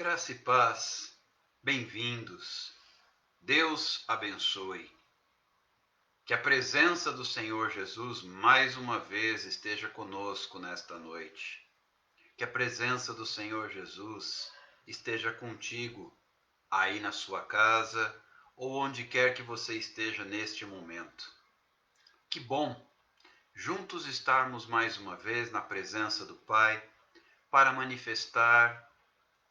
Graça e paz, bem-vindos. Deus abençoe. Que a presença do Senhor Jesus mais uma vez esteja conosco nesta noite. Que a presença do Senhor Jesus esteja contigo aí na sua casa ou onde quer que você esteja neste momento. Que bom juntos estarmos mais uma vez na presença do Pai para manifestar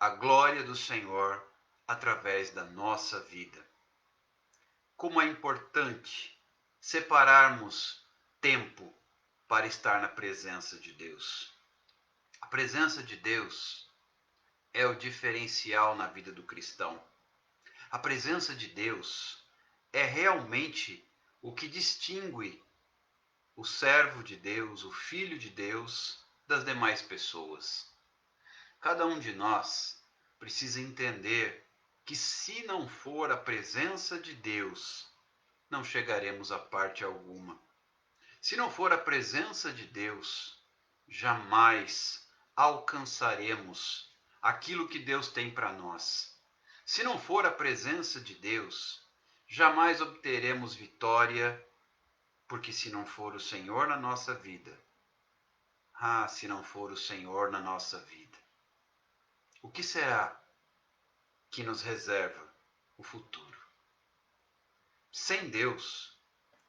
a glória do Senhor através da nossa vida. Como é importante separarmos tempo para estar na presença de Deus. A presença de Deus é o diferencial na vida do cristão. A presença de Deus é realmente o que distingue o servo de Deus, o filho de Deus, das demais pessoas. Cada um de nós precisa entender que se não for a presença de Deus, não chegaremos a parte alguma. Se não for a presença de Deus, jamais alcançaremos aquilo que Deus tem para nós. Se não for a presença de Deus, jamais obteremos vitória, porque se não for o Senhor na nossa vida, se não for o Senhor na nossa vida, o que será que nos reserva o futuro? Sem Deus,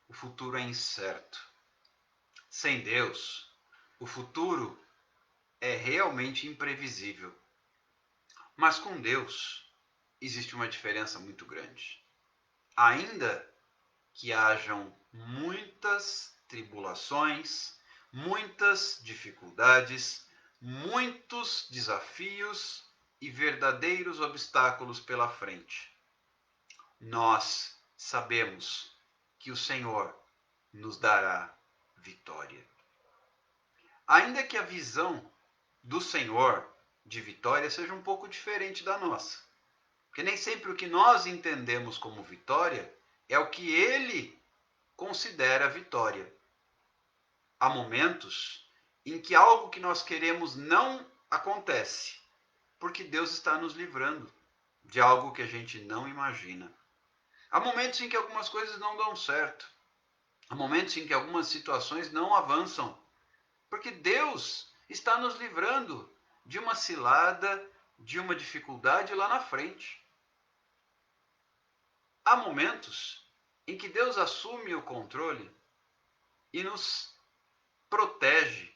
o futuro é incerto. Sem Deus, o futuro é realmente imprevisível. Mas com Deus, existe uma diferença muito grande. Ainda que hajam muitas tribulações, muitas dificuldades, muitos desafios e verdadeiros obstáculos pela frente, nós sabemos que o Senhor nos dará vitória. Ainda que a visão do Senhor de vitória seja um pouco diferente da nossa, porque nem sempre o que nós entendemos como vitória é o que Ele considera vitória. Há momentos em que algo que nós queremos não acontece, porque Deus está nos livrando de algo que a gente não imagina. Há momentos em que algumas coisas não dão certo. Há momentos em que algumas situações não avançam, porque Deus está nos livrando de uma cilada, de uma dificuldade lá na frente. Há momentos em que Deus assume o controle e nos protege,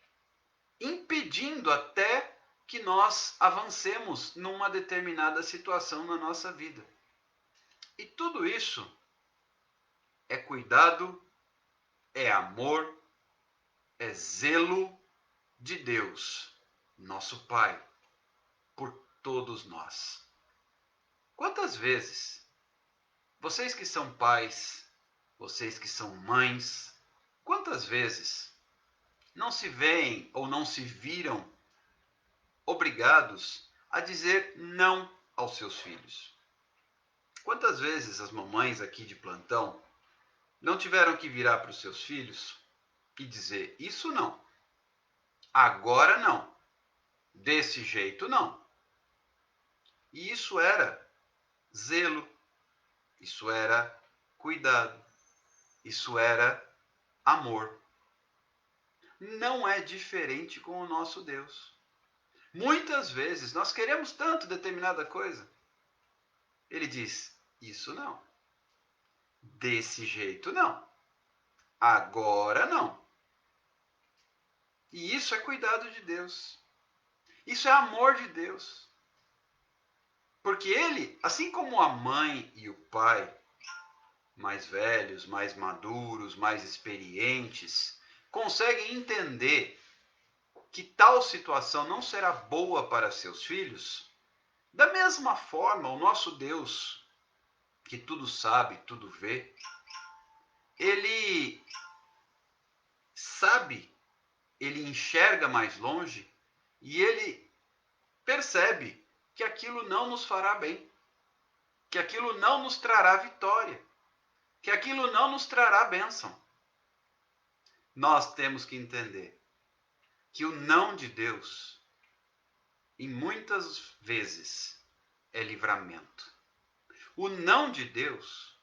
impedindo até que nós avancemos numa determinada situação na nossa vida. E tudo isso é cuidado, é amor, é zelo de Deus, nosso Pai, por todos nós. Quantas vezes vocês que são pais, vocês que são mães, quantas vezes não se veem ou não se viram obrigados a dizer não aos seus filhos? Quantas vezes as mamães aqui de plantão não tiveram que virar para os seus filhos e dizer: isso não, agora não, desse jeito não. E isso era zelo, isso era cuidado, isso era amor. Não é diferente com o nosso Deus. Muitas vezes nós queremos tanto determinada coisa. Ele diz: isso não, desse jeito não, agora não. E isso é cuidado de Deus. Isso é amor de Deus. Porque ele, assim como a mãe e o pai, mais velhos, mais maduros, mais experientes, conseguem entender que tal situação não será boa para seus filhos, da mesma forma, o nosso Deus, que tudo sabe, tudo vê, ele sabe, ele enxerga mais longe e ele percebe que aquilo não nos fará bem, que aquilo não nos trará vitória, que aquilo não nos trará bênção. Nós temos que entender que o não de Deus, em muitas vezes, é livramento. O não de Deus,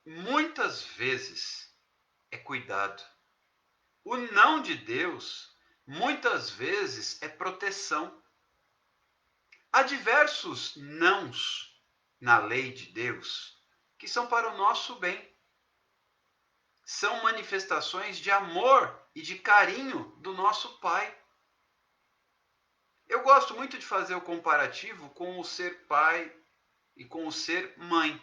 muitas vezes, é cuidado. O não de Deus, muitas vezes, é proteção. Há diversos nãos na lei de Deus que são para o nosso bem. São manifestações de amor e de carinho do nosso Pai. Eu gosto muito de fazer o comparativo com o ser pai e com o ser mãe,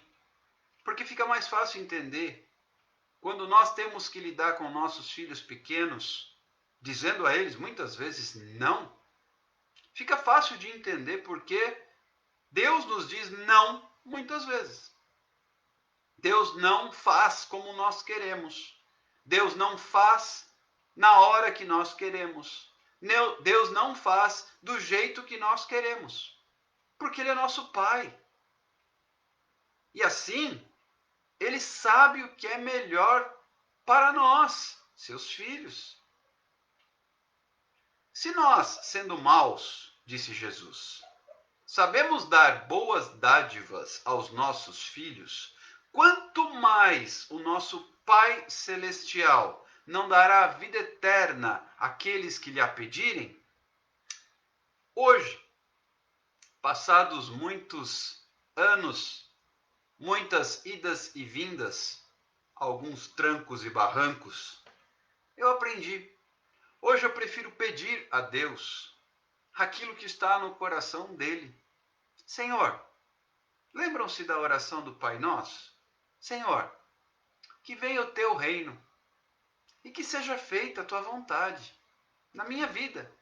porque fica mais fácil entender quando nós temos que lidar com nossos filhos pequenos, dizendo a eles muitas vezes não. Fica fácil de entender porque Deus nos diz não muitas vezes. Deus não faz como nós queremos. Deus não faz na hora que nós queremos. Deus não faz do jeito que nós queremos. Porque Ele é nosso Pai. E assim, Ele sabe o que é melhor para nós, seus filhos. Se nós, sendo maus, disse Jesus, sabemos dar boas dádivas aos nossos filhos, quanto mais o nosso Pai Celestial não dará a vida eterna àqueles que lhe a pedirem? Hoje, passados muitos anos, muitas idas e vindas, alguns trancos e barrancos, eu aprendi. Hoje eu prefiro pedir a Deus aquilo que está no coração dele. Senhor, lembram-se da oração do Pai Nosso? Senhor, que venha o teu reino e que seja feita a tua vontade, na minha vida,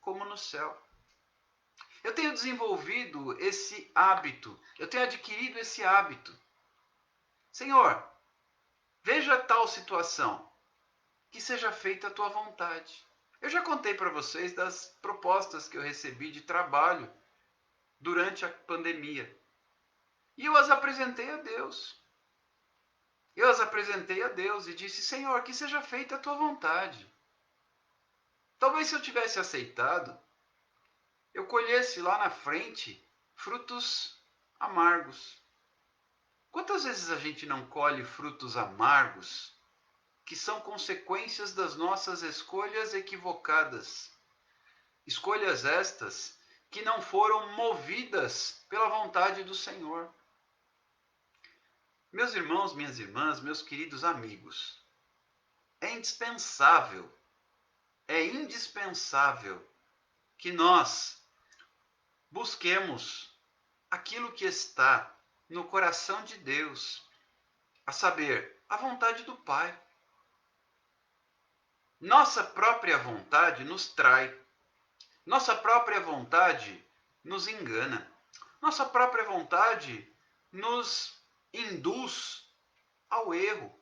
como no céu. Eu tenho desenvolvido esse hábito, eu tenho adquirido esse hábito. Senhor, veja tal situação, que seja feita a tua vontade. Eu já contei para vocês das propostas que eu recebi de trabalho durante a pandemia. E eu as apresentei a Deus. Eu as apresentei a Deus e disse, Senhor, que seja feita a tua vontade. Talvez se eu tivesse aceitado, eu colhesse lá na frente frutos amargos. Quantas vezes a gente não colhe frutos amargos que são consequências das nossas escolhas equivocadas? Escolhas estas que não foram movidas pela vontade do Senhor. Meus irmãos, minhas irmãs, meus queridos amigos, é indispensável que nós busquemos aquilo que está no coração de Deus, a saber, a vontade do Pai. Nossa própria vontade nos trai. Nossa própria vontade nos engana. Nossa própria vontade nos induz ao erro,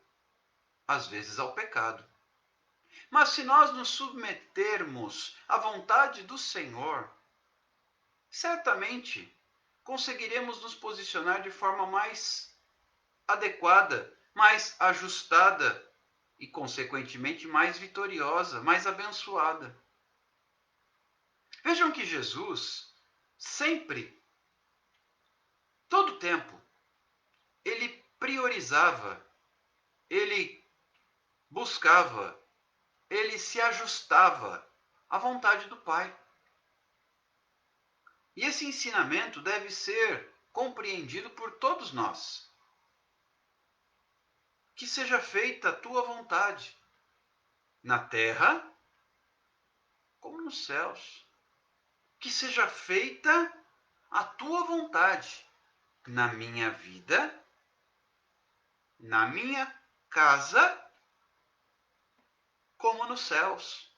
às vezes ao pecado. Mas se nós nos submetermos à vontade do Senhor, certamente conseguiremos nos posicionar de forma mais adequada, mais ajustada e, consequentemente, mais vitoriosa, mais abençoada. Vejam que Jesus sempre, todo o tempo, ele priorizava, ele buscava, ele se ajustava à vontade do Pai. E esse ensinamento deve ser compreendido por todos nós. Que seja feita a tua vontade, na terra como nos céus. Que seja feita a tua vontade, na minha vida, na minha casa, como nos céus.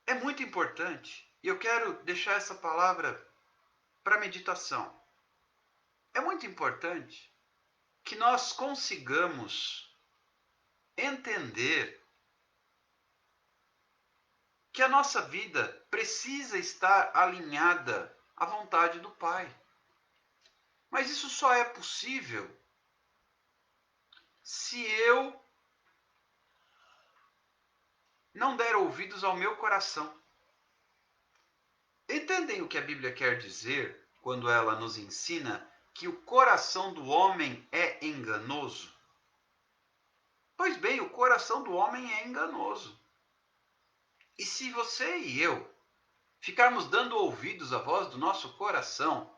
É muito importante, e eu quero deixar essa palavra para meditação. É muito importante que nós consigamos entender que a nossa vida precisa estar alinhada à vontade do Pai. Mas isso só é possível se eu não der ouvidos ao meu coração. Entendem o que a Bíblia quer dizer quando ela nos ensina que o coração do homem é enganoso? Pois bem, o coração do homem é enganoso. E se você e eu ficarmos dando ouvidos à voz do nosso coração,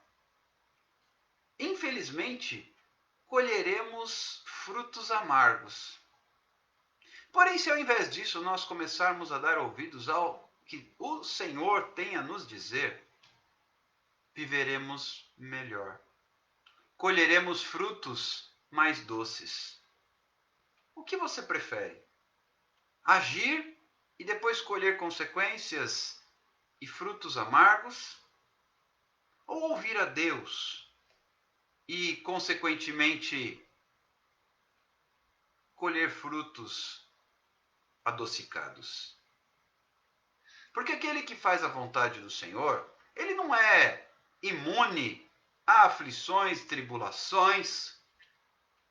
infelizmente colheremos frutos amargos. Porém, se ao invés disso nós começarmos a dar ouvidos ao que o Senhor tem a nos dizer, viveremos melhor. Colheremos frutos mais doces. O que você prefere? Agir e depois colher consequências e frutos amargos? Ou ouvir a Deus e, consequentemente, colher frutos adocicados? Porque aquele que faz a vontade do Senhor, ele não é imune a aflições, tribulações.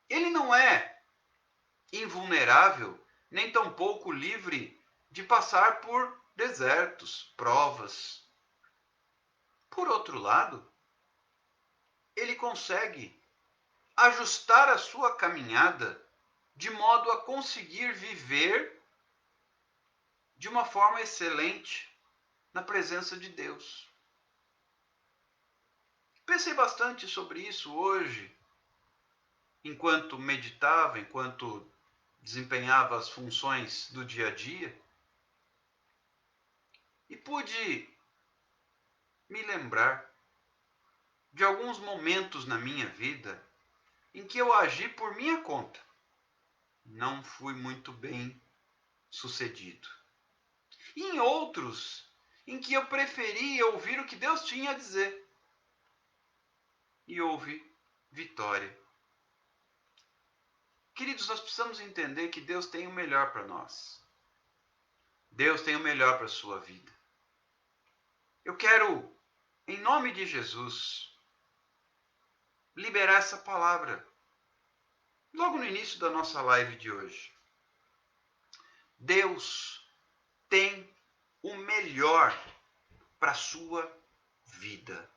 Ele não é invulnerável, nem tampouco livre de passar por desertos, provas. Por outro lado, ele consegue ajustar a sua caminhada de modo a conseguir viver de uma forma excelente na presença de Deus. Pensei bastante sobre isso hoje, enquanto meditava, enquanto desempenhava as funções do dia a dia, e pude me lembrar de alguns momentos na minha vida em que eu agi por minha conta. Não fui muito bem sucedido. E em outros em que eu preferia ouvir o que Deus tinha a dizer. E houve vitória. Queridos, nós precisamos entender que Deus tem o melhor para nós. Deus tem o melhor para a sua vida. Eu quero, em nome de Jesus, liberar essa palavra logo no início da nossa live de hoje. Deus tem o melhor para a sua vida.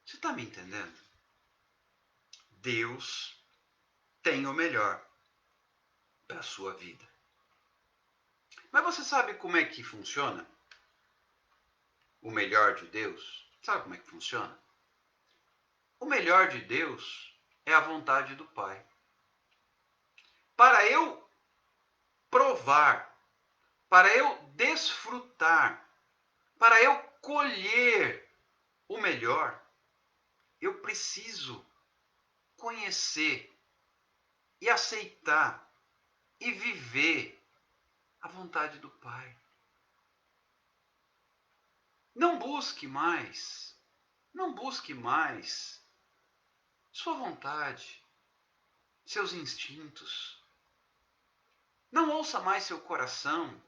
Você está me entendendo? Deus tem o melhor para a sua vida. Mas você sabe como é que funciona o melhor de Deus? Sabe como é que funciona? O melhor de Deus é a vontade do Pai. Para eu provar, para eu desfrutar, para eu colher o melhor, eu preciso conhecer e aceitar e viver a vontade do Pai. Não busque mais sua vontade, seus instintos. Não ouça mais seu coração.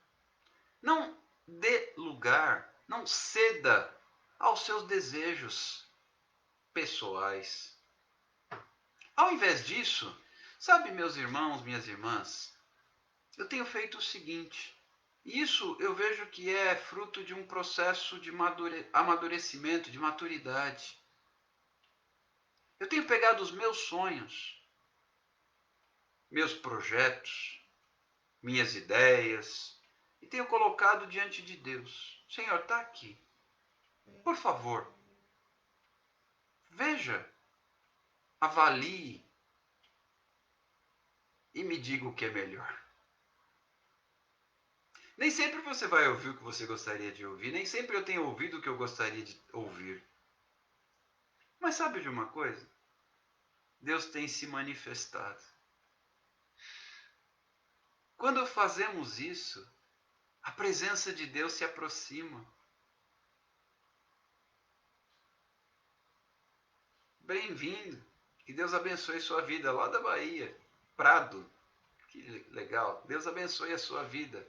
Não dê lugar, não ceda aos seus desejos pessoais. Ao invés disso, sabe, meus irmãos, minhas irmãs, eu tenho feito o seguinte. Isso eu vejo que é fruto de um processo de amadurecimento, de maturidade. Eu tenho pegado os meus sonhos, meus projetos, minhas ideias, e tenho colocado diante de Deus. Senhor, está aqui. Por favor, veja, avalie e me diga o que é melhor. Nem sempre você vai ouvir o que você gostaria de ouvir, nem sempre eu tenho ouvido o que eu gostaria de ouvir. Mas sabe de uma coisa? Deus tem se manifestado. Quando fazemos isso, a presença de Deus se aproxima. Bem-vindo. Que Deus abençoe sua vida lá da Bahia. Prado. Que legal. Deus abençoe a sua vida.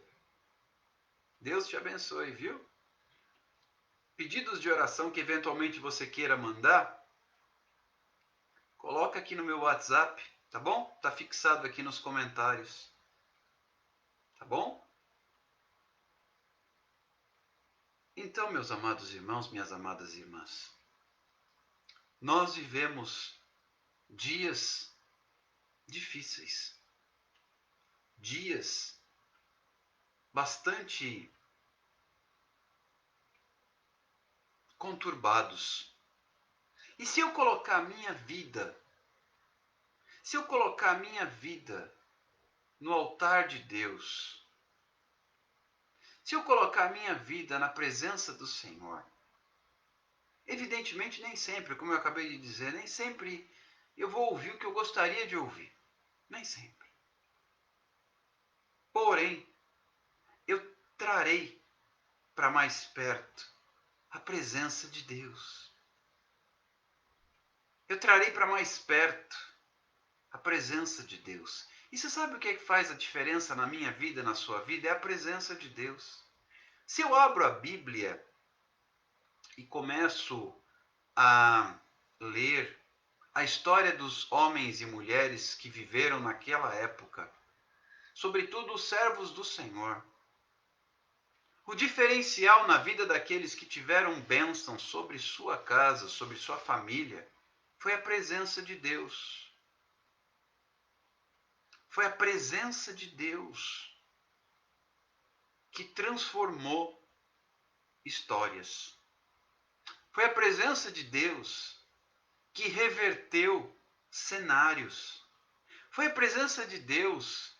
Deus te abençoe, viu? Pedidos de oração que eventualmente você queira mandar, coloca aqui no meu WhatsApp, tá bom? Tá fixado aqui nos comentários. Tá bom? Então, meus amados irmãos, minhas amadas irmãs, nós vivemos dias difíceis, dias bastante conturbados. E se eu colocar a minha vida, no altar de Deus, se eu colocar a minha vida na presença do Senhor, evidentemente nem sempre, como eu acabei de dizer, nem sempre eu vou ouvir o que eu gostaria de ouvir. Nem sempre. Porém, eu trarei para mais perto a presença de Deus. Eu trarei para mais perto a presença de Deus. E você sabe o que é que faz a diferença na minha vida, na sua vida? É a presença de Deus. Se eu abro a Bíblia e começo a ler a história dos homens e mulheres que viveram naquela época, sobretudo os servos do Senhor, o diferencial na vida daqueles que tiveram bênção sobre sua casa, sobre sua família, foi a presença de Deus. Foi a presença de Deus que transformou histórias. Foi a presença de Deus que reverteu cenários. Foi a presença de Deus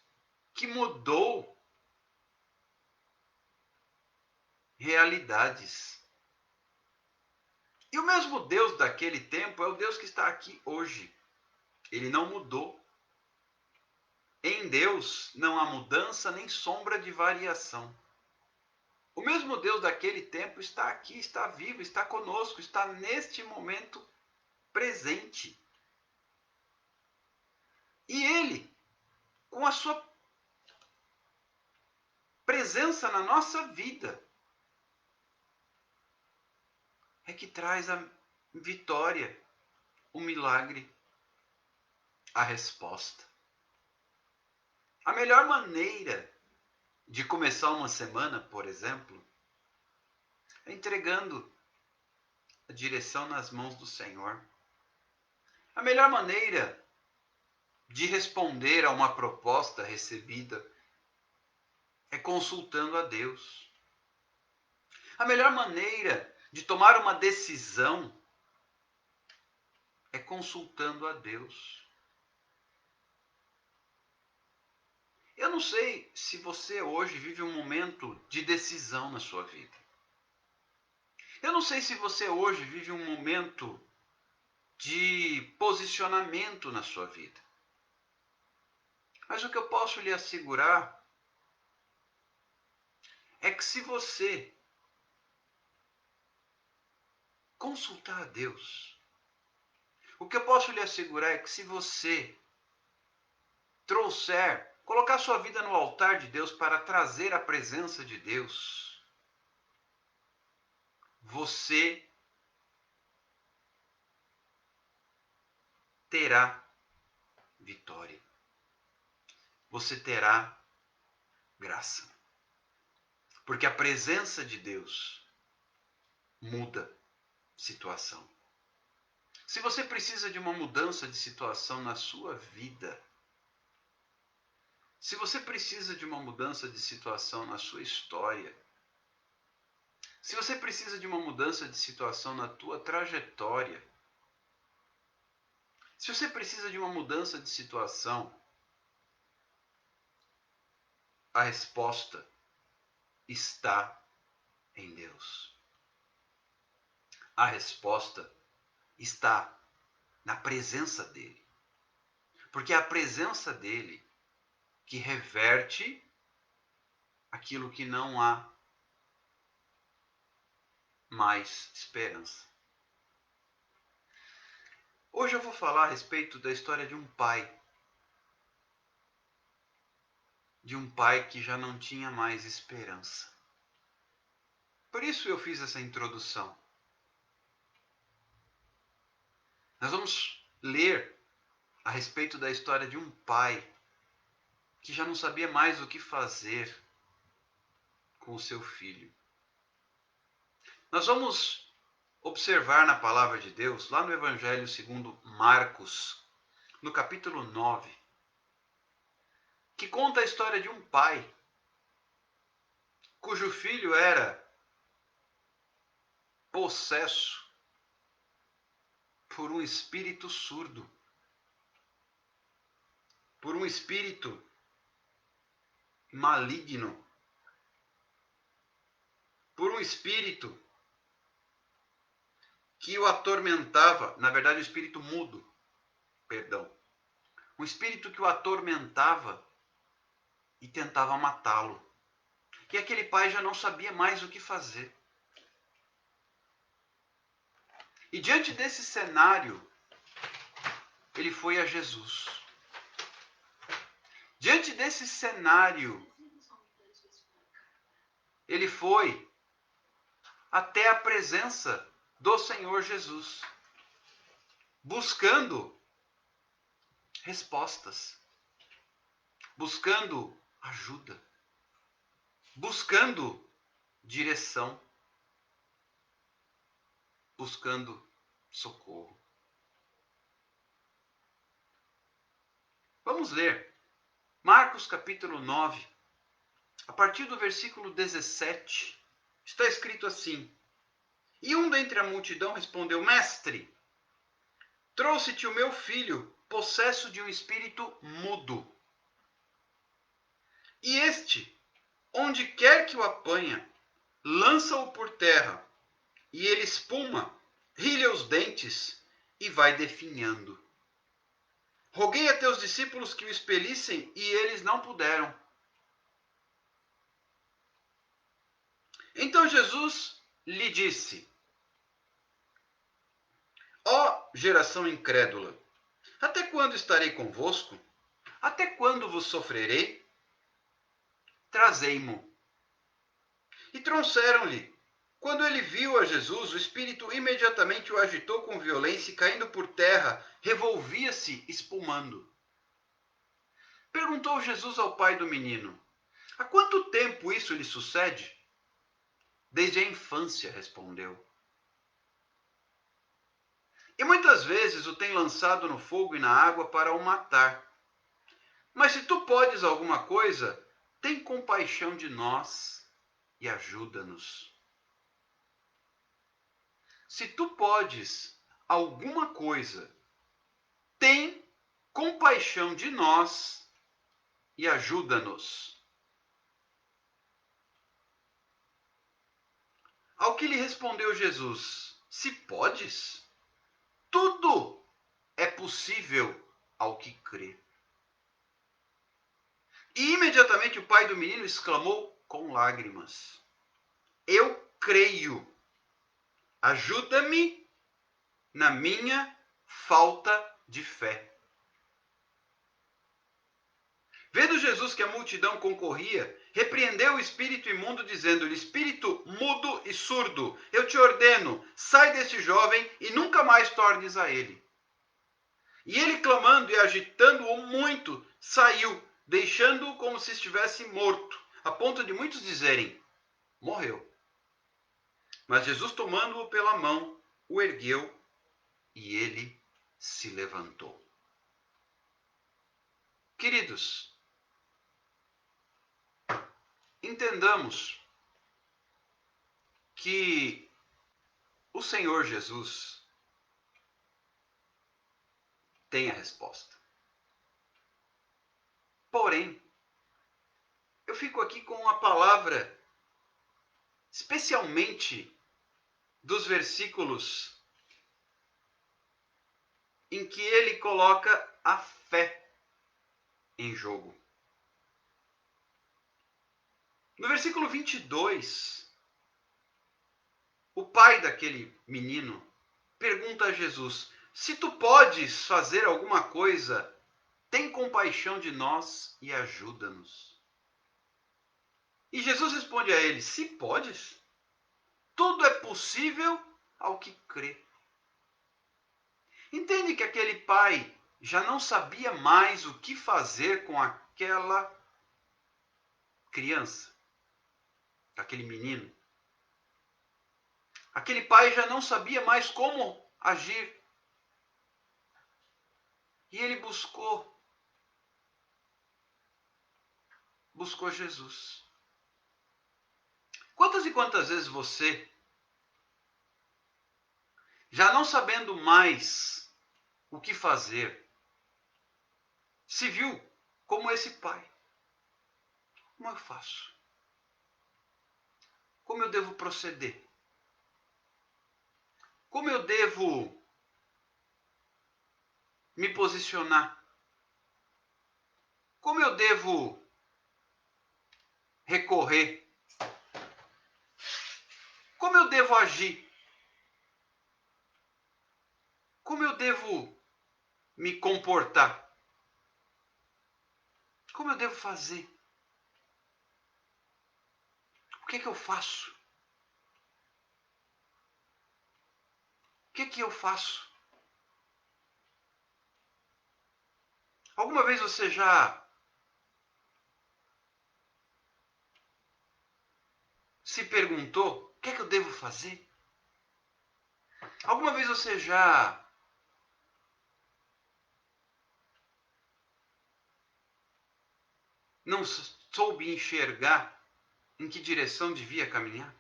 que mudou realidades. E o mesmo Deus daquele tempo é o Deus que está aqui hoje. Ele não mudou. Em Deus não há mudança nem sombra de variação. O mesmo Deus daquele tempo está aqui, está vivo, está conosco, está neste momento presente. E Ele, com a sua presença na nossa vida, é que traz a vitória, o milagre, a resposta. A melhor maneira de começar uma semana, por exemplo, é entregando a direção nas mãos do Senhor. A melhor maneira de responder a uma proposta recebida é consultando a Deus. A melhor maneira de tomar uma decisão é consultando a Deus. Eu não sei se você hoje vive um momento de decisão na sua vida. Eu não sei se você hoje vive um momento de posicionamento na sua vida. Mas o que eu posso lhe assegurar é que se você consultar a Deus, o que eu posso lhe assegurar é que se você colocar sua vida no altar de Deus para trazer a presença de Deus, você terá vitória. Você terá graça. Porque a presença de Deus muda situação. Se você precisa de uma mudança de situação na sua vida, se você precisa de uma mudança de situação na sua história, se você precisa de uma mudança de situação na tua trajetória, se você precisa de uma mudança de situação, a resposta está em Deus. A resposta está na presença dele. Porque é a presença dele que reverte aquilo que não há mais esperança. Hoje eu vou falar a respeito da história de um pai. De um pai que já não tinha mais esperança. Por isso eu fiz essa introdução. Nós vamos ler a respeito da história de um pai que já não sabia mais o que fazer com o seu filho. Nós vamos observar na palavra de Deus, lá no Evangelho segundo Marcos, no capítulo 9, que conta a história de um pai cujo filho era possesso por um espírito surdo, por um espírito maligno, por um espírito que o atormentava, na verdade, um espírito mudo, perdão, um espírito que o atormentava e tentava matá-lo. E aquele pai já não sabia mais o que fazer. E diante desse cenário, ele foi a Jesus. Diante desse cenário, ele foi até a presença do Senhor Jesus, buscando respostas, buscando ajuda, buscando direção, buscando socorro. Vamos ler Marcos capítulo 9, a partir do versículo 17, está escrito assim: E um dentre a multidão respondeu: Mestre, trouxe-te o meu filho, possesso de um espírito mudo. E este, onde quer que o apanha, lança-o por terra, e ele espuma, rilha os dentes e vai definhando. Roguei a teus discípulos que o expelissem, e eles não puderam. Então Jesus lhe disse: Ó geração incrédula, até quando estarei convosco? Até quando vos sofrerei? Trazei-mo. E trouxeram-lhe. Quando ele viu a Jesus, o espírito imediatamente o agitou com violência e, caindo por terra, revolvia-se, espumando. Perguntou Jesus ao pai do menino: Há quanto tempo isso lhe sucede? Desde a infância, respondeu. E muitas vezes o tem lançado no fogo e na água para o matar. Mas se tu podes alguma coisa, tem compaixão de nós e ajuda-nos. Se tu podes alguma coisa, tem compaixão de nós e ajuda-nos. Ao que lhe respondeu Jesus: Se podes, tudo é possível ao que crê. E imediatamente o pai do menino exclamou com lágrimas: Eu creio. Ajuda-me na minha falta de fé. Vendo Jesus que a multidão concorria, repreendeu o espírito imundo, dizendo-lhe: Espírito mudo e surdo, eu te ordeno, sai deste jovem e nunca mais tornes a ele. E ele, clamando e agitando-o muito, saiu, deixando-o como se estivesse morto, a ponto de muitos dizerem: Morreu. Mas Jesus, tomando-o pela mão, o ergueu e ele se levantou. Queridos, entendamos que o Senhor Jesus tem a resposta. Porém, eu fico aqui com a palavra, especialmente dos versículos em que ele coloca a fé em jogo. No versículo 22, o pai daquele menino pergunta a Jesus: Se tu podes fazer alguma coisa, tem compaixão de nós e ajuda-nos. E Jesus responde a ele: Se podes, tudo é possível ao que crê. Entende que aquele pai já não sabia mais o que fazer com aquela criança, aquele menino. Aquele pai já não sabia mais como agir. E ele buscou Jesus. Quantas e quantas vezes você, já não sabendo mais o que fazer, se viu como esse pai? Como eu faço? Como eu devo proceder? Como eu devo me posicionar? Como eu devo recorrer? Como eu devo agir? Como eu devo me comportar? Como eu devo fazer? O que é que eu faço? O que é que eu faço? Alguma vez você já se perguntou o que é que eu devo fazer? Alguma vez você já não soube enxergar em que direção devia caminhar?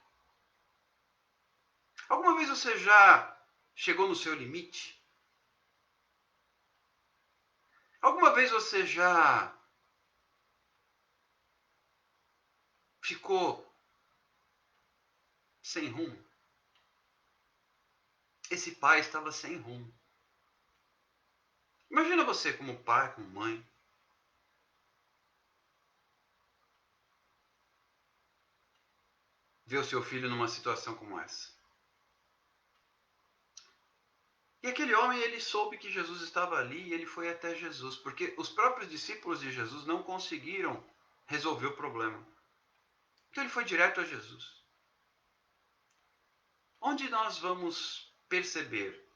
Alguma vez você já chegou no seu limite? Alguma vez você já ficou sem rumo? Esse pai estava sem rumo. Imagina você como pai, como mãe, ver o seu filho numa situação como essa. E aquele homem, ele soube que Jesus estava ali e ele foi até Jesus, porque os próprios discípulos de Jesus não conseguiram resolver o problema. Então ele foi direto a Jesus. Onde nós vamos perceber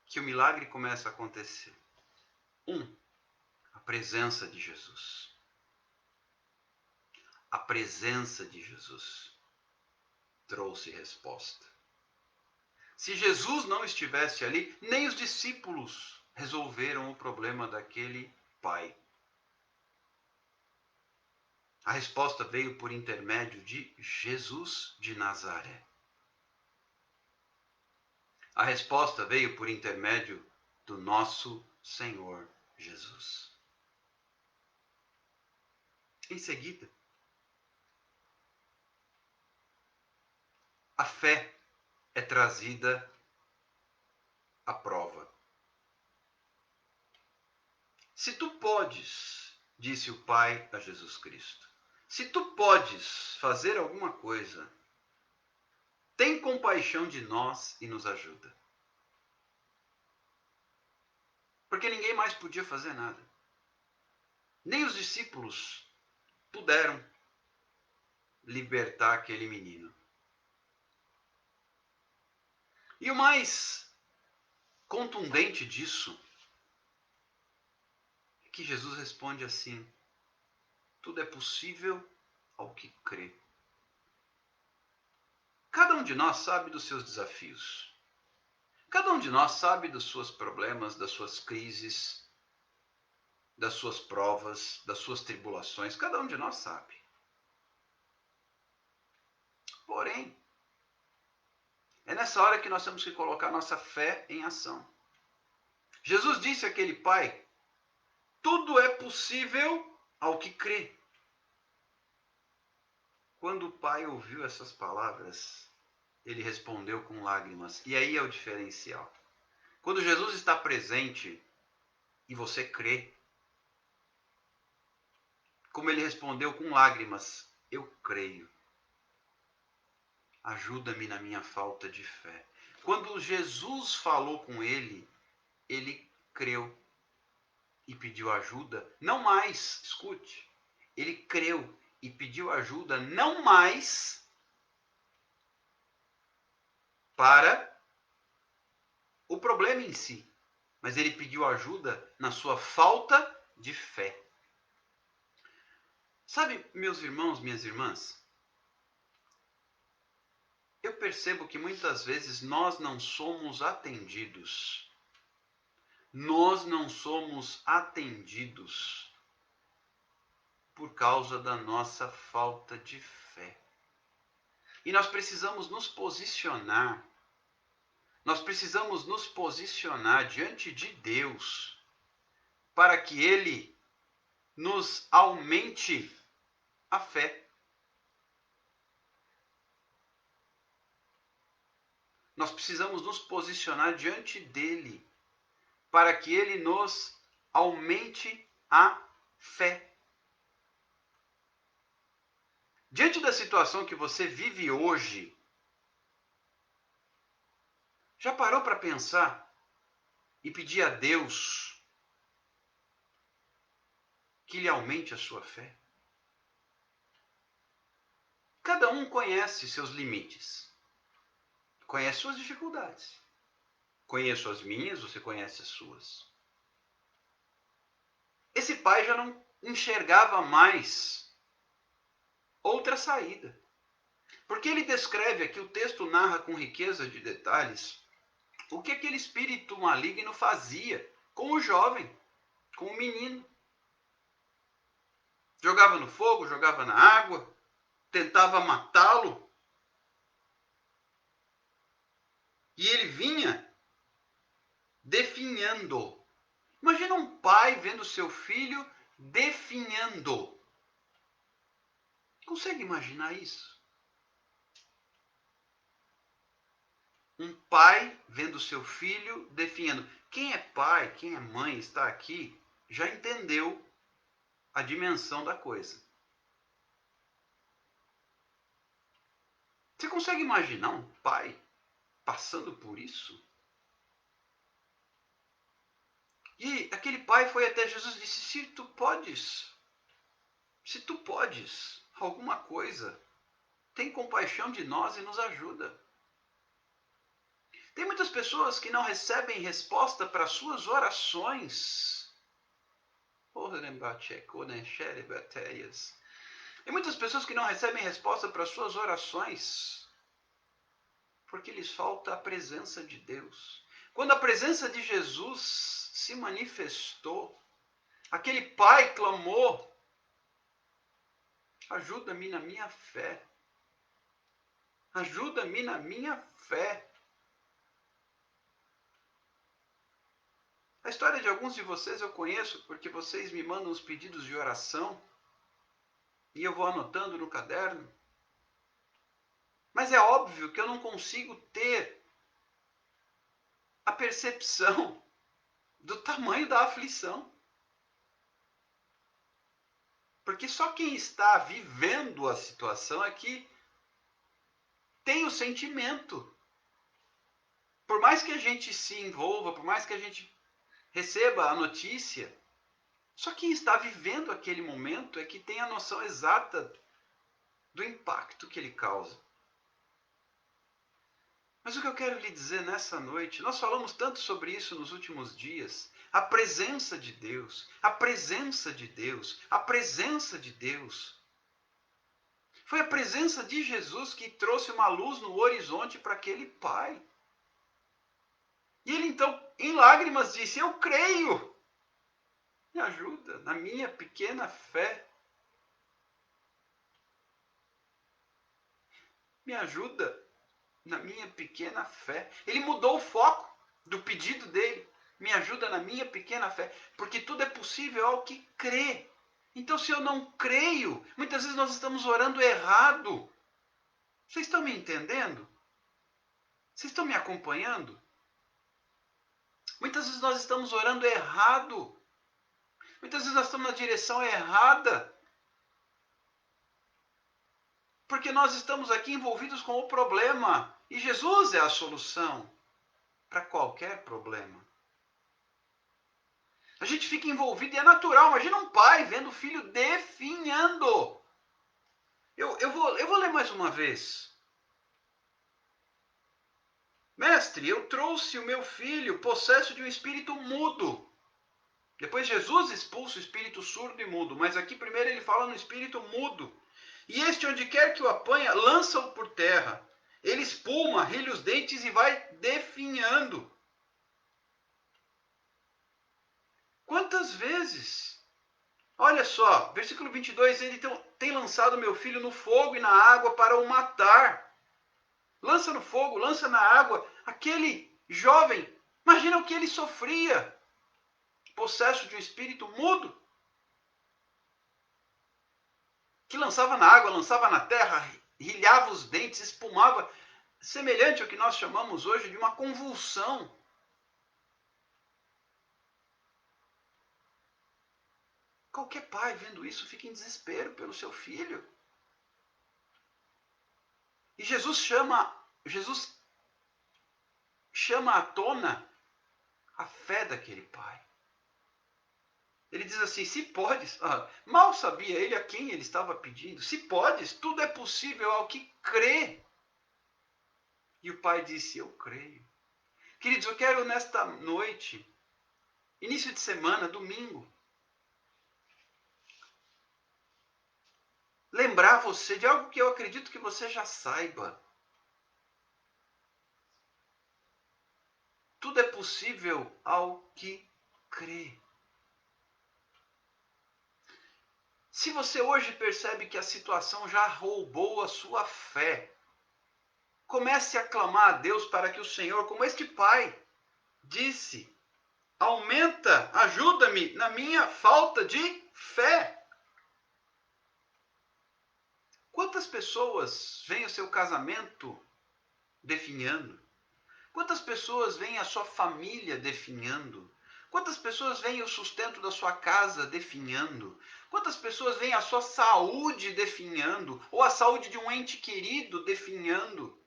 que o milagre começa a acontecer? A presença de Jesus. A presença de Jesus trouxe resposta. Se Jesus não estivesse ali, nem os discípulos resolveram o problema daquele pai. A resposta veio por intermédio de Jesus de Nazaré. A resposta veio por intermédio do nosso Senhor Jesus. Em seguida, a fé é trazida à prova. Se tu podes, disse o Pai a Jesus Cristo, se tu podes fazer alguma coisa, tem compaixão de nós e nos ajuda. Porque ninguém mais podia fazer nada. Nem os discípulos puderam libertar aquele menino. E o mais contundente disso é que Jesus responde assim: tudo é possível ao que crê. Cada um de nós sabe dos seus desafios. Cada um de nós sabe dos seus problemas, das suas crises, das suas provas, das suas tribulações. Cada um de nós sabe. Porém, é nessa hora que nós temos que colocar nossa fé em ação. Jesus disse àquele pai: tudo é possível ao que crê. Quando o pai ouviu essas palavras, ele respondeu com lágrimas. E aí é o diferencial. Quando Jesus está presente e você crê, como ele respondeu com lágrimas, eu creio. Ajuda-me na minha falta de fé. Quando Jesus falou com ele, ele creu e pediu ajuda. Não mais, escute, ele creu e pediu ajuda não mais para o problema em si, mas ele pediu ajuda na sua falta de fé. Sabe, meus irmãos, minhas irmãs, eu percebo que muitas vezes nós não somos atendidos. Nós não somos atendidos por causa da nossa falta de fé. E nós precisamos nos posicionar. Nós precisamos nos posicionar diante de Deus para que Ele nos aumente a fé. Nós precisamos nos posicionar diante dele para que ele nos aumente a fé. Diante da situação que você vive hoje, já parou para pensar e pedir a Deus que lhe aumente a sua fé? Cada um conhece seus limites, conhece suas dificuldades. Conheço as minhas, você conhece as suas. Esse pai já não enxergava mais outra saída. Porque ele descreve aqui, o texto narra com riqueza de detalhes, o que aquele espírito maligno fazia com o jovem, com o menino. Jogava no fogo, jogava na água, tentava matá-lo. E ele vinha definhando. Imagina um pai vendo seu filho definhando. Consegue imaginar isso? Um pai vendo seu filho definhando. Quem é pai, quem é mãe, está aqui, já entendeu a dimensão da coisa. Você consegue imaginar um pai passando por isso? E aquele pai foi até Jesus e disse: se tu podes alguma coisa, tem compaixão de nós e nos ajuda. Tem muitas pessoas que não recebem resposta para suas orações. Tem muitas pessoas que não recebem resposta para suas orações porque lhes falta a presença de Deus. Quando a presença de Jesus se manifestou, aquele pai clamou: ajuda-me na minha fé. Ajuda-me na minha fé. A história de alguns de vocês eu conheço, porque vocês me mandam os pedidos de oração e eu vou anotando no caderno. Mas é óbvio que eu não consigo ter a percepção do tamanho da aflição. Porque só quem está vivendo a situação é que tem o sentimento. Por mais que a gente se envolva, por mais que a gente receba a notícia, só quem está vivendo aquele momento é que tem a noção exata do impacto que ele causa. Mas o que eu quero lhe dizer nessa noite, nós falamos tanto sobre isso nos últimos dias, a presença de Deus, a presença de Deus, a presença de Deus. Foi a presença de Jesus que trouxe uma luz no horizonte para aquele pai. E ele então, em lágrimas, disse: eu creio. Me ajuda na minha pequena fé. Me ajuda na minha pequena fé. Ele mudou o foco do pedido dele. Me ajuda na minha pequena fé. Porque tudo é possível ao que crê. Então, se eu não creio, muitas vezes nós estamos orando errado. Vocês estão me entendendo? Vocês estão me acompanhando? Muitas vezes nós estamos orando errado. Muitas vezes nós estamos na direção errada. Porque nós estamos aqui envolvidos com o problema. E Jesus é a solução para qualquer problema. A gente fica envolvido e é natural. Imagina um pai vendo o filho definhando. Eu vou ler mais uma vez. Mestre, eu trouxe o meu filho possesso de um espírito mudo. Depois Jesus expulsa o espírito surdo e mudo. Mas aqui primeiro ele fala no espírito mudo. E este, onde quer que o apanha, lança-o por terra. Ele espuma, rilha os dentes e vai definhando. Quantas vezes? Olha só, versículo 22, ele tem lançado meu filho no fogo e na água para o matar. Lança no fogo, lança na água. Aquele jovem, imagina o que ele sofria. Possesso de um espírito mudo. Que lançava na água, lançava na terra, rilhava os dentes, espumava. Semelhante ao que nós chamamos hoje de uma convulsão. Qualquer pai vendo isso fica em desespero pelo seu filho. E Jesus chama à tona a fé daquele pai. Ele diz assim, se podes, mal sabia ele a quem ele estava pedindo, se podes, tudo é possível ao que crê. E o pai disse, eu creio. Queridos, eu quero nesta noite, início de semana, domingo, lembrar você de algo que eu acredito que você já saiba. Tudo é possível ao que crê. Se você hoje percebe que a situação já roubou a sua fé, comece a clamar a Deus para que o Senhor, como este pai, disse, aumenta, ajuda-me na minha falta de fé. Quantas pessoas veem o seu casamento definhando? Quantas pessoas veem a sua família definhando? Quantas pessoas veem o sustento da sua casa definhando? Quantas pessoas veem a sua saúde definhando? Ou a saúde de um ente querido definhando?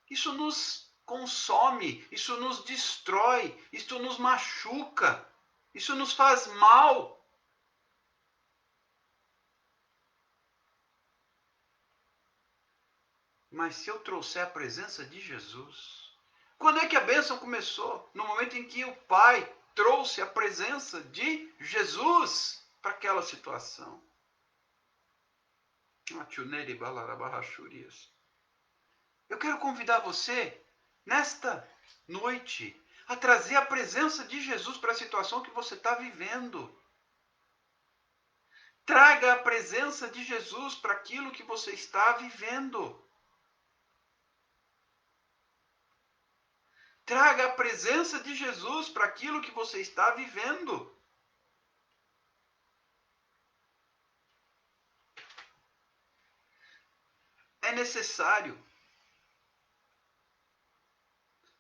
Isso nos consome, isso nos destrói, isso nos machuca, isso nos faz mal. Mas se eu trouxer a presença de Jesus, quando é que a bênção começou? No momento em que o Pai trouxe a presença de Jesus para aquela situação. Eu quero convidar você, nesta noite, a trazer a presença de Jesus para a situação que você está vivendo. Traga a presença de Jesus para aquilo que você está vivendo. Traga a presença de Jesus para aquilo que você está vivendo. É necessário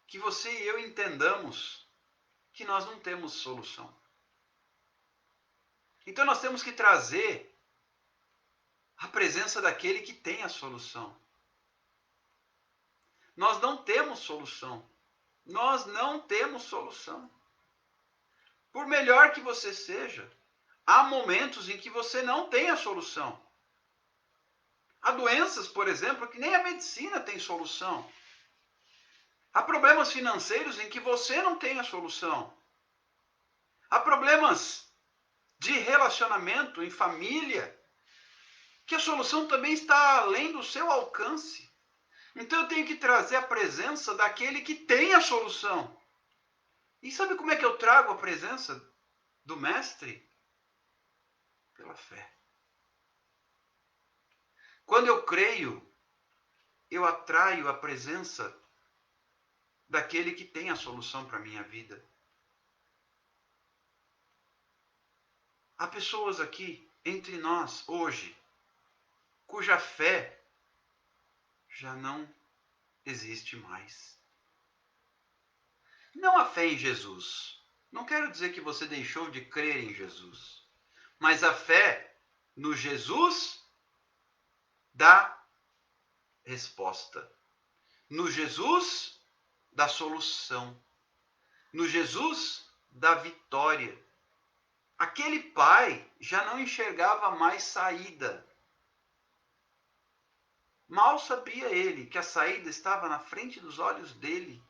que você e eu entendamos que nós não temos solução. Então nós temos que trazer a presença daquele que tem a solução. Nós não temos solução. Nós não temos solução. Por melhor que você seja, há momentos em que você não tem a solução. Há doenças, por exemplo, que nem a medicina tem solução. Há problemas financeiros em que você não tem a solução. Há problemas de relacionamento em família, que a solução também está além do seu alcance. Então eu tenho que trazer a presença daquele que tem a solução. E sabe como é que eu trago a presença do Mestre? Pela fé. Quando eu creio, eu atraio a presença daquele que tem a solução para a minha vida. Há pessoas aqui entre nós hoje cuja fé já não existe mais. Não a fé em Jesus. Não quero dizer que você deixou de crer em Jesus, mas a fé no Jesus da resposta, no Jesus da solução, no Jesus da vitória. Aquele pai já não enxergava mais saída. Mal sabia ele que a saída estava na frente dos olhos dele.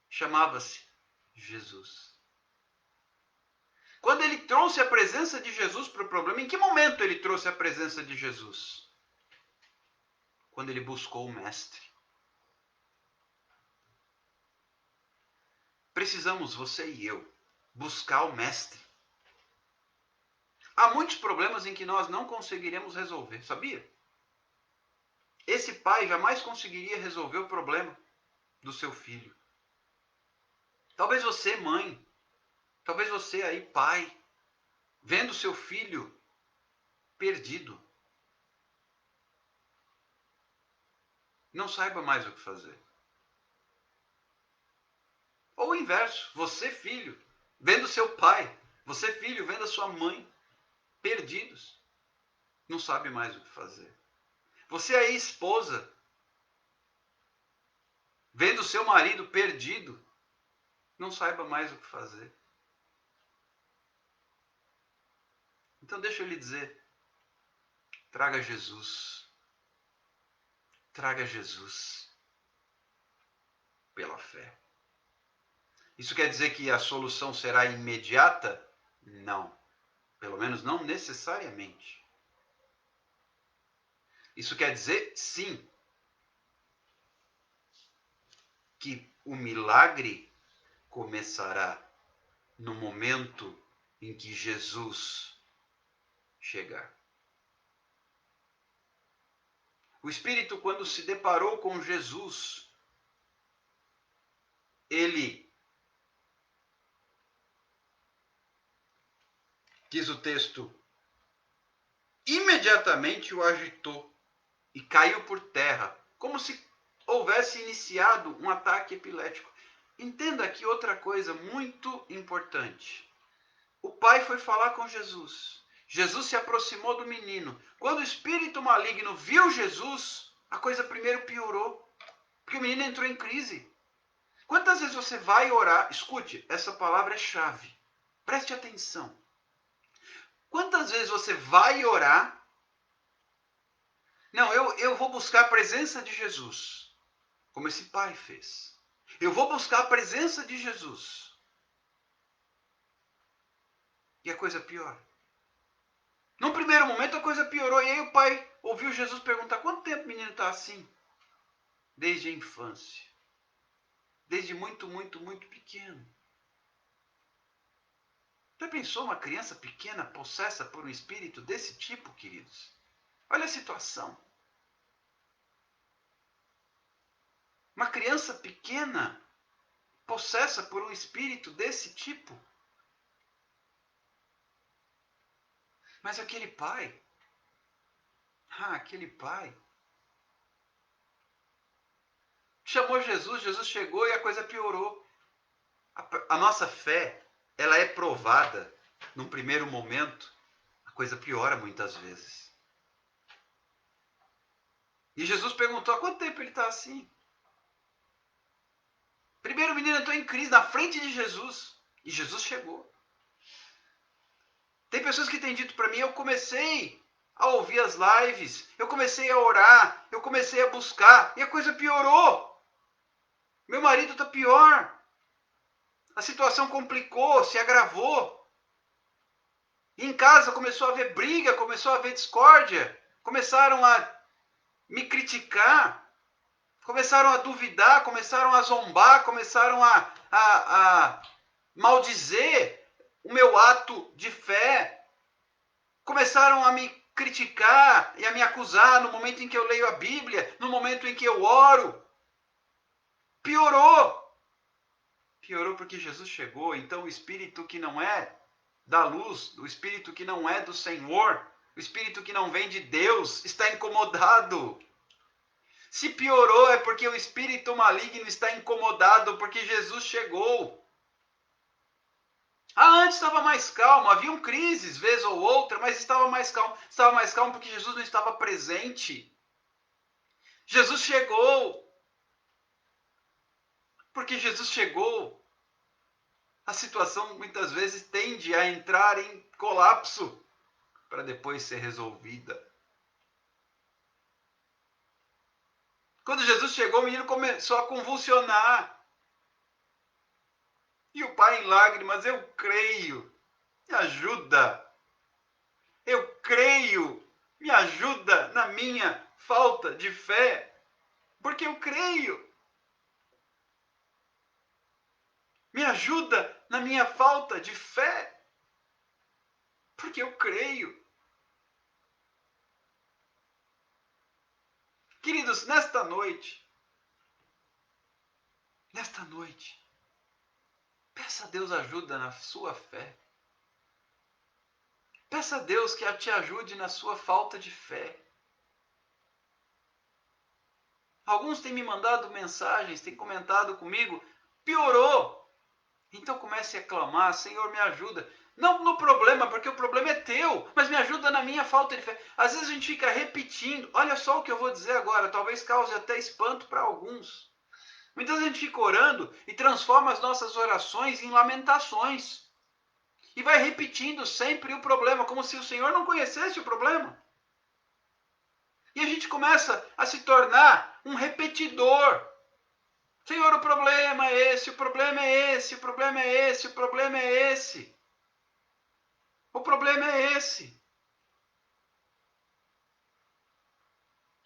Chamava-se Jesus. Quando ele trouxe a presença de Jesus para o problema, em que momento ele trouxe a presença de Jesus? Quando ele buscou o Mestre. precisamos, você e eu, buscar o Mestre. Há muitos problemas em que nós não conseguiremos resolver, sabia? Esse pai jamais conseguiria resolver o problema do seu filho. Talvez você, mãe, talvez você aí, pai, vendo seu filho perdido, não saiba mais o que fazer. Ou o inverso, você, filho, vendo seu pai, você, filho, vendo a sua mãe perdidos, não sabe mais o que fazer. Você aí, esposa, vendo seu marido perdido, não saiba mais o que fazer. Então deixa eu lhe dizer, traga Jesus. Traga Jesus pela fé. Isso quer dizer que a solução será imediata? Não. Pelo menos não necessariamente. Isso quer dizer, sim, que o milagre começará no momento em que Jesus chegar. O Espírito, quando se deparou com Jesus, ele, diz o texto, imediatamente o agitou e caiu por terra, como se houvesse iniciado um ataque epilético. Entenda aqui outra coisa muito importante. O pai foi falar com Jesus. Jesus se aproximou do menino. Quando o espírito maligno viu Jesus, a coisa primeiro piorou, porque o menino entrou em crise. Quantas vezes você vai orar? Escute, essa palavra é chave. Preste atenção. Quantas vezes você vai orar? Não, eu vou buscar a presença de Jesus, como esse pai fez. Eu vou buscar a presença de Jesus. E a coisa piora. Num primeiro momento a coisa piorou, e aí o pai ouviu Jesus perguntar: quanto tempo o menino está assim? Desde a infância. Desde muito, muito, muito pequeno. Já pensou uma criança pequena possessa por um espírito desse tipo, queridos? Olha a situação. Uma criança pequena possessa por um espírito desse tipo. Mas aquele pai, chamou Jesus, Jesus chegou e a coisa piorou. A nossa fé, ela é provada num primeiro momento, a coisa piora muitas vezes. E Jesus perguntou: há quanto tempo ele está assim? Primeiro o menino entrou em crise na frente de Jesus. E Jesus chegou. Tem pessoas que têm dito para mim: eu comecei a ouvir as lives, eu comecei a orar, eu comecei a buscar, e a coisa piorou. Meu marido está pior. A situação complicou, se agravou. E em casa começou a haver briga, começou a haver discórdia. Começaram a me criticar, começaram a duvidar, começaram a zombar, começaram a maldizer o meu ato de fé. Começaram a me criticar e a me acusar no momento em que eu leio a Bíblia, no momento em que eu oro. Piorou. Piorou porque Jesus chegou, então o espírito que não é da luz, o espírito que não é do Senhor, o espírito que não vem de Deus, está incomodado. Se piorou é porque o espírito maligno está incomodado, porque Jesus chegou. Antes estava mais calmo, haviam crises, vez ou outra, mas estava mais calmo. Estava mais calmo porque Jesus não estava presente. Jesus chegou. Porque Jesus chegou. A situação muitas vezes tende a entrar em colapso para depois ser resolvida. Quando Jesus chegou, o menino começou a convulsionar. E o pai em lágrimas: eu creio, me ajuda. Eu creio, me ajuda na minha falta de fé, porque eu creio. Me ajuda na minha falta de fé, porque eu creio. Queridos, nesta noite, peça a Deus ajuda na sua fé. Peça a Deus que te ajude na sua falta de fé. Alguns têm me mandado mensagens, têm comentado comigo, piorou. Então comece a clamar, Senhor, me ajuda. Não no problema, porque o problema é teu, mas me ajuda na minha falta de fé. Às vezes a gente fica repetindo. Olha só o que eu vou dizer agora, talvez cause até espanto para alguns. Muitas vezes a gente fica orando e transforma as nossas orações em lamentações. E vai repetindo sempre o problema, como se o Senhor não conhecesse o problema. E a gente começa a se tornar um repetidor. Senhor, o problema é esse, o problema é esse, o problema é esse, o problema é esse. O problema é esse.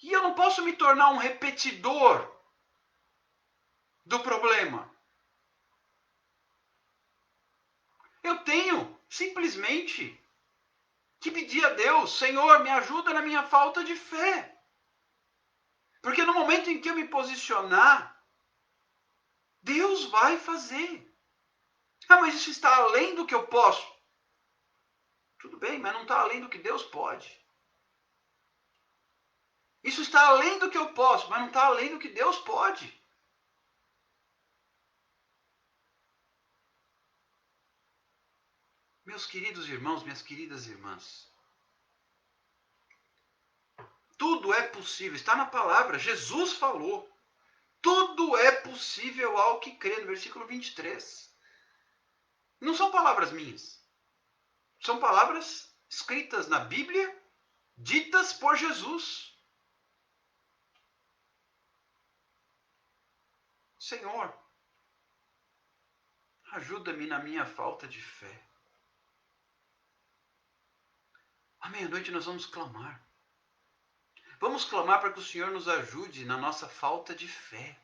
E eu não posso me tornar um repetidor do problema. Eu tenho simplesmente que pedir a Deus, Senhor, me ajuda na minha falta de fé. Porque no momento em que eu me posicionar, Deus vai fazer. Ah, mas isso está além do que eu posso. Tudo bem, mas não está além do que Deus pode. Isso está além do que eu posso, mas não está além do que Deus pode. Meus queridos irmãos, minhas queridas irmãs, tudo é possível, está na palavra, Jesus falou. Tudo é possível ao que crê, no versículo 23. Não são palavras minhas. São palavras escritas na Bíblia, ditas por Jesus. Senhor, ajuda-me na minha falta de fé. À meia-noite nós vamos clamar. Vamos clamar para que o Senhor nos ajude na nossa falta de fé.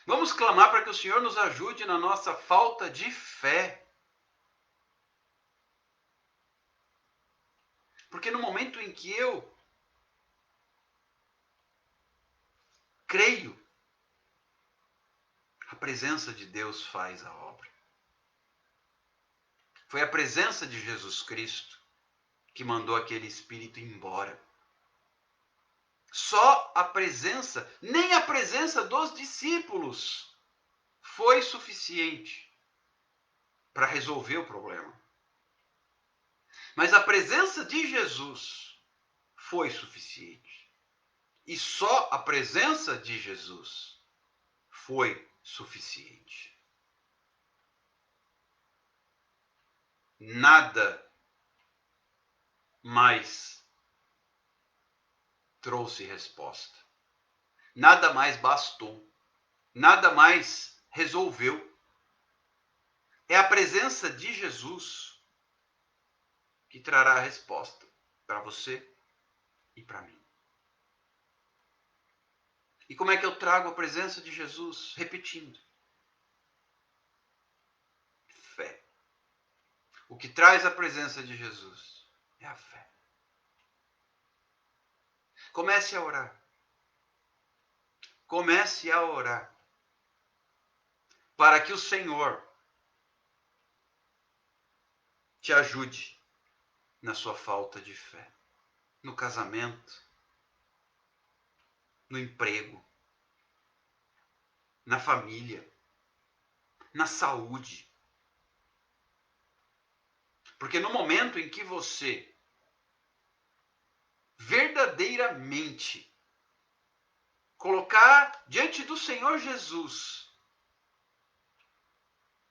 Vamos clamar para que o Senhor nos ajude na nossa falta de fé. Porque no momento em que eu creio, a presença de Deus faz a obra. Foi a presença de Jesus Cristo que mandou aquele espírito embora. Só a presença, nem a presença dos discípulos foi suficiente para resolver o problema. Mas a presença de Jesus foi suficiente. E só a presença de Jesus foi suficiente. Nada mais trouxe resposta. Nada mais bastou. Nada mais resolveu. É a presença de Jesus que trará a resposta para você e para mim. E como é que eu trago a presença de Jesus? Repetindo. Fé. O que traz a presença de Jesus é a fé. Comece a orar. Comece a orar. Para que o Senhor te ajude na sua falta de fé. No casamento, no emprego, na família, na saúde. Porque no momento em que você verdadeiramente colocar diante do Senhor Jesus,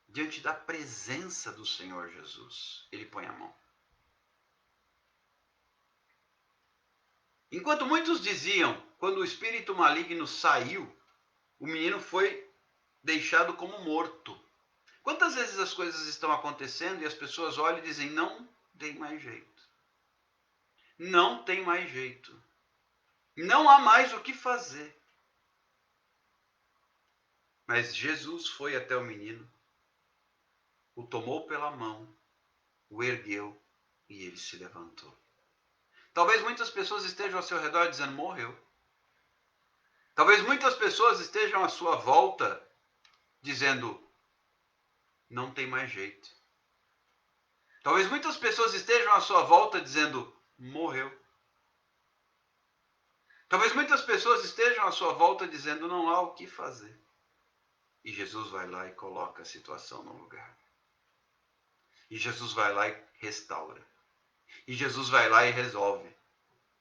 diante da presença do Senhor Jesus, Ele põe a mão. Enquanto muitos diziam, quando o espírito maligno saiu, o menino foi deixado como morto. Quantas vezes as coisas estão acontecendo e as pessoas olham e dizem, não tem mais jeito. Não tem mais jeito. Não há mais o que fazer. Mas Jesus foi até o menino, o tomou pela mão, o ergueu e ele se levantou. Talvez muitas pessoas estejam ao seu redor dizendo: morreu. Talvez muitas pessoas estejam à sua volta dizendo: não tem mais jeito. Talvez muitas pessoas estejam à sua volta dizendo: morreu. Talvez muitas pessoas estejam à sua volta dizendo: não há o que fazer. E Jesus vai lá e coloca a situação no lugar. E Jesus vai lá e restaura. E Jesus vai lá e resolve.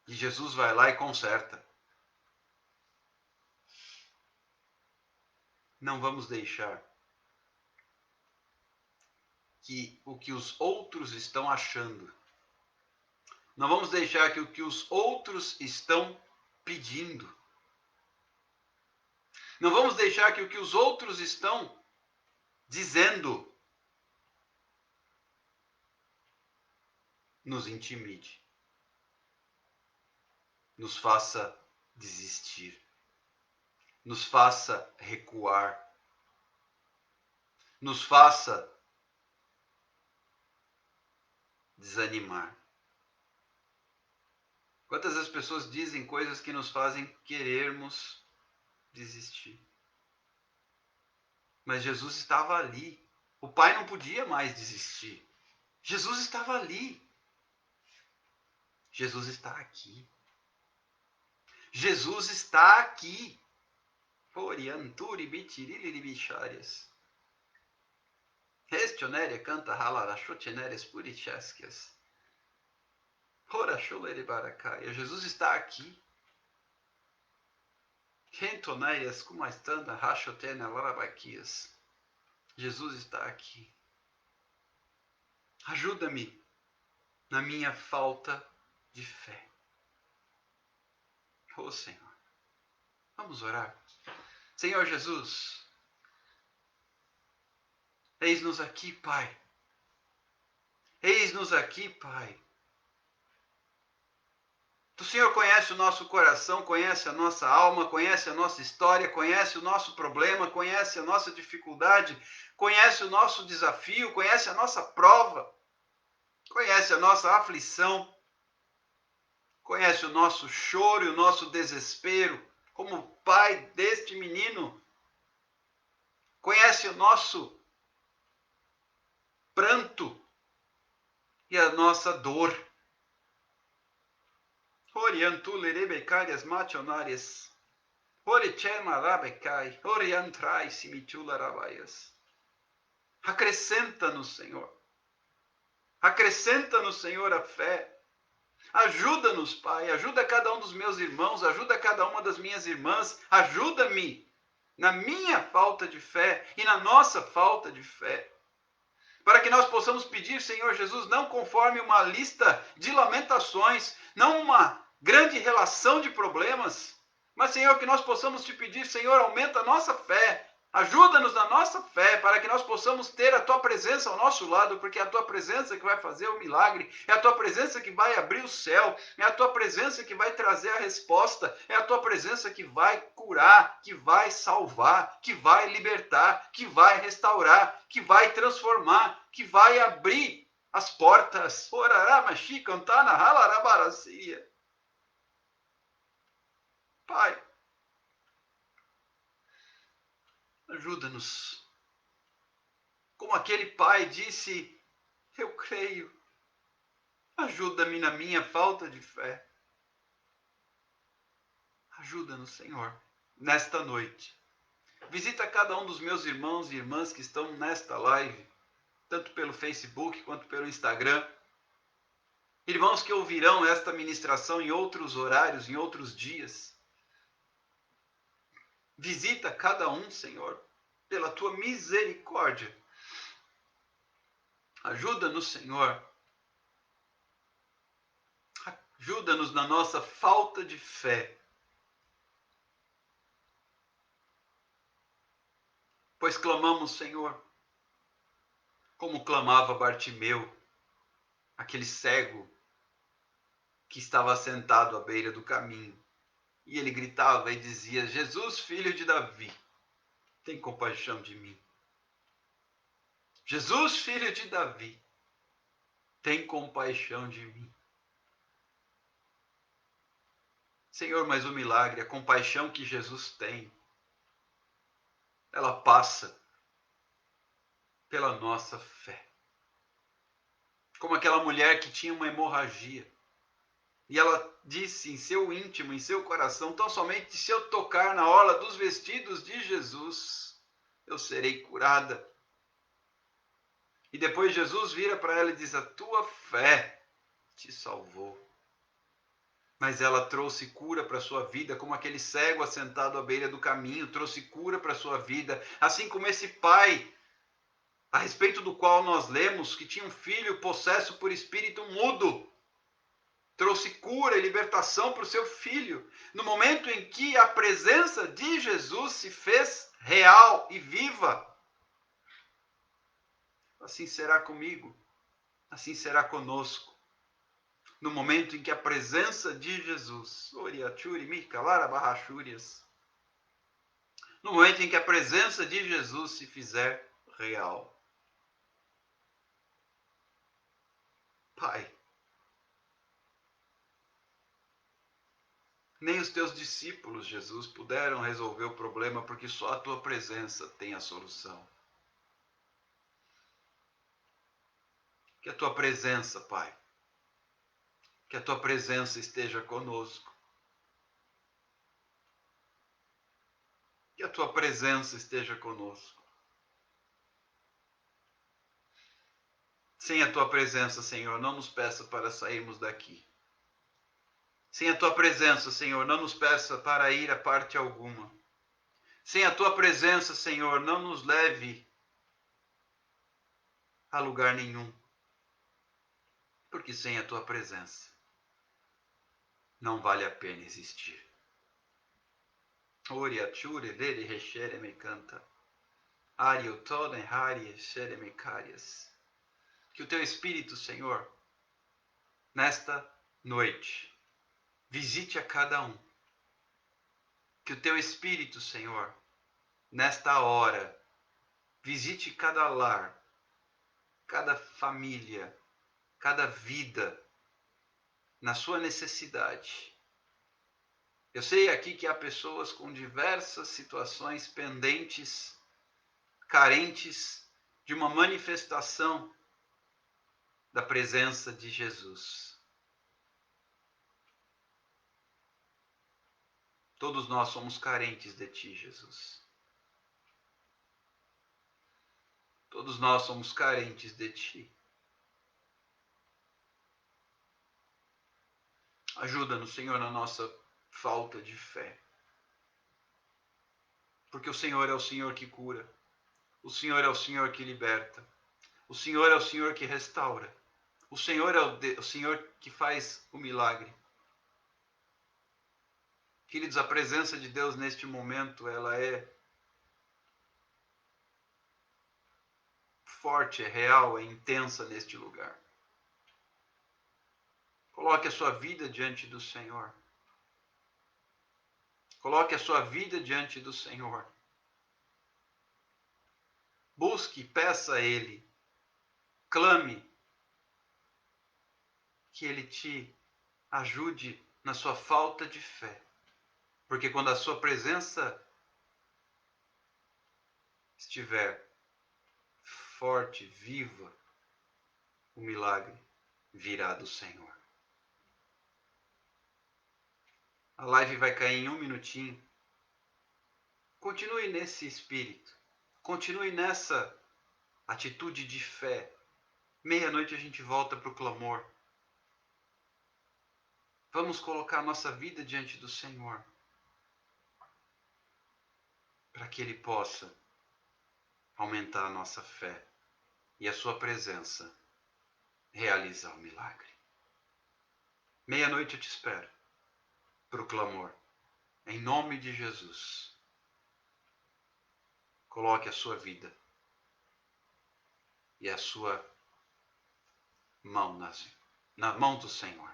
E Jesus vai lá e conserta. Não vamos deixar que o que os outros estão achando, não vamos deixar que o que os outros estão pedindo, não vamos deixar que o que os outros estão dizendo nos intimide, nos faça desistir, nos faça recuar, nos faça desanimar. Quantas as pessoas dizem coisas que nos fazem querermos desistir? Mas Jesus estava ali. O Pai não podia mais desistir. Jesus estava ali. Jesus está aqui. Jesus está aqui. Orianturi bitirili bicharias. Restionéria canta halarachotieneres purichesquias. Horacholere baracaia. Jesus está aqui. Rentoneias como estanda rachotene alarabaquias. Jesus está aqui. Ajuda-me na minha falta de fé. Oh, Senhor. Vamos orar. Senhor Jesus, eis-nos aqui, Pai. Eis-nos aqui, Pai. O Senhor conhece o nosso coração, conhece a nossa alma, conhece a nossa história, conhece o nosso problema, conhece a nossa dificuldade, conhece o nosso desafio, conhece a nossa prova, conhece a nossa aflição, conhece o nosso choro e o nosso desespero, como pai deste menino, conhece o nosso pranto e a nossa dor. Oriantulere becarias machonares. Orichema rabecai. Oriantrai simitula rabaias. Acrescenta-nos, Senhor. Acrescenta-nos, Senhor, a fé. Ajuda-nos, Pai. Ajuda cada um dos meus irmãos. Ajuda cada uma das minhas irmãs. Ajuda-me na minha falta de fé e na nossa falta de fé. Para que nós possamos pedir, Senhor Jesus, não conforme uma lista de lamentações, não uma grande relação de problemas, mas, Senhor, que nós possamos te pedir, Senhor, aumenta a nossa fé, ajuda-nos na nossa fé, para que nós possamos ter a tua presença ao nosso lado, porque é a tua presença que vai fazer o milagre, é a tua presença que vai abrir o céu, é a tua presença que vai trazer a resposta, é a tua presença que vai curar, que vai salvar, que vai libertar, que vai restaurar, que vai transformar, que vai abrir as portas. Oraramashi cantana halarabaracia. Pai, ajuda-nos. Como aquele pai disse, eu creio. Ajuda-me na minha falta de fé. Ajuda-nos, Senhor, nesta noite. Visita cada um dos meus irmãos e irmãs que estão nesta live, tanto pelo Facebook quanto pelo Instagram. Irmãos que ouvirão esta ministração em outros horários, em outros dias. Visita cada um, Senhor, pela tua misericórdia. Ajuda-nos, Senhor. Ajuda-nos na nossa falta de fé. Pois clamamos, Senhor, como clamava Bartimeu, aquele cego que estava sentado à beira do caminho. E ele gritava e dizia, Jesus, filho de Davi, tem compaixão de mim. Jesus, filho de Davi, tem compaixão de mim. Senhor, mas o milagre, a compaixão que Jesus tem, ela passa pela nossa fé. Como aquela mulher que tinha uma hemorragia. E ela disse em seu íntimo, em seu coração, tão somente se eu tocar na orla dos vestidos de Jesus, eu serei curada. E depois Jesus vira para ela e diz, a tua fé te salvou. Mas ela trouxe cura para a sua vida, como aquele cego assentado à beira do caminho, trouxe cura para a sua vida. Assim como esse pai, a respeito do qual nós lemos, que tinha um filho possesso por espírito mudo, trouxe cura e libertação para o seu filho. No momento em que a presença de Jesus se fez real e viva. Assim será comigo, assim será conosco. No momento em que a presença de Jesus, no momento em que a presença de Jesus se fizer real. Pai, nem os teus discípulos, Jesus, puderam resolver o problema porque só a tua presença tem a solução. Que a tua presença, Pai, que a tua presença esteja conosco. Que a tua presença esteja conosco. Sem a tua presença, Senhor, não nos peça para sairmos daqui. Sem a tua presença, Senhor, não nos peça para ir a parte alguma. Sem a tua presença, Senhor, não nos leve a lugar nenhum. Porque sem a tua presença, não vale a pena existir. Oria chure lere rechere me canta. Ario toden harie chere me carias. Que o teu Espírito, Senhor, nesta noite, visite a cada um. Que o teu Espírito, Senhor, nesta hora, visite cada lar, cada família, cada vida, na sua necessidade. Eu sei aqui que há pessoas com diversas situações pendentes, carentes de uma manifestação da presença de Jesus. Todos nós somos carentes de ti, Jesus. Todos nós somos carentes de ti. Ajuda-nos, Senhor, na nossa falta de fé. Porque o Senhor é o Senhor que cura. O Senhor é o Senhor que liberta. O Senhor é o Senhor que restaura. O Senhor é o Senhor que faz o milagre. Queridos, a presença de Deus neste momento, ela é forte, é real, é intensa neste lugar. Coloque a sua vida diante do Senhor. Coloque a sua vida diante do Senhor. Busque, peça a Ele. Clame que Ele te ajude na sua falta de fé. Porque quando a sua presença estiver forte, viva, o milagre virá do Senhor. A live vai cair em 1 minutinho. Continue nesse espírito. Continue nessa atitude de fé. Meia-noite a gente volta para o clamor. Vamos colocar nossa vida diante do Senhor. Para que Ele possa aumentar a nossa fé e a sua presença realizar o milagre. Meia-noite eu te espero para o clamor. Em nome de Jesus. Coloque a sua vida e a sua mão na mão do Senhor.